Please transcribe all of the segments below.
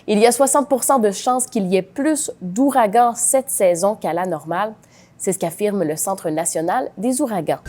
Il y a 60 % de chances qu'il y ait plus d'ouragans cette saison qu'à la normale. C'est ce qu'affirme le Centre national des ouragans.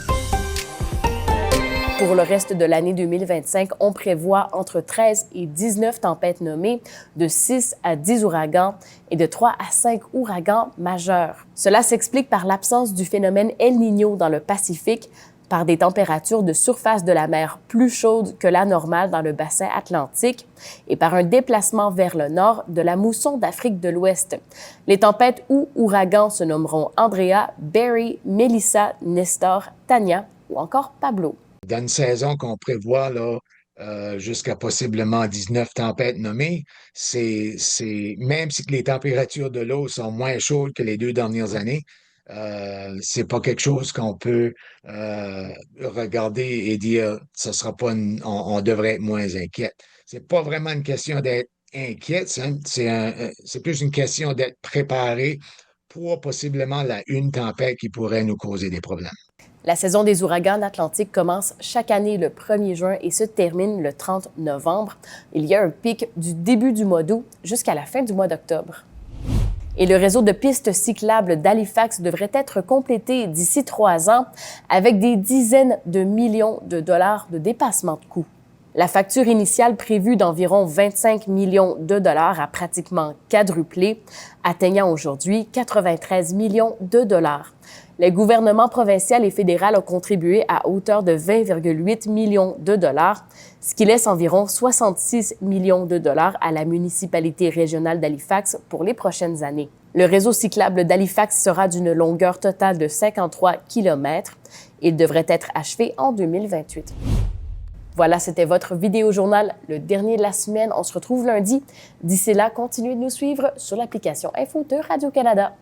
Pour le reste de l'année 2025, on prévoit entre 13 et 19 tempêtes nommées, de 6 à 10 ouragans et de 3 à 5 ouragans majeurs. Cela s'explique par l'absence du phénomène El Niño dans le Pacifique, par des températures de surface de la mer plus chaudes que la normale dans le bassin atlantique et par un déplacement vers le nord de la mousson d'Afrique de l'Ouest. Les tempêtes ou ouragans se nommeront Andrea, Barry, Melissa, Nestor, Tania ou encore Pablo. Dans une saison qu'on prévoit là, jusqu'à possiblement 19 tempêtes nommées, même si les températures de l'eau sont moins chaudes que les 2 dernières années, c'est pas quelque chose qu'on peut regarder et dire ce sera pas on devrait être moins inquiète. C'est pas vraiment une question d'être inquiète, c'est plus une question d'être préparé pour possiblement une tempête qui pourrait nous causer des problèmes. La saison des ouragans atlantiques commence chaque année le 1er juin et se termine le 30 novembre. Il y a un pic du début du mois d'août jusqu'à la fin du mois d'octobre. Et le réseau de pistes cyclables d'Halifax devrait être complété d'ici 3 ans avec des dizaines de millions de dollars de dépassement de coûts. La facture initiale prévue d'environ 25 millions de dollars a pratiquement quadruplé, atteignant aujourd'hui 93 millions de dollars. Les gouvernements provincial et fédéral ont contribué à hauteur de 20,8 millions de dollars, ce qui laisse environ 66 millions de dollars à la municipalité régionale d'Halifax pour les prochaines années. Le réseau cyclable d'Halifax sera d'une longueur totale de 53 km. Il devrait être achevé en 2028. Voilà, c'était votre vidéo-journal, le dernier de la semaine. On se retrouve lundi. D'ici là, continuez de nous suivre sur l'application Info de Radio-Canada.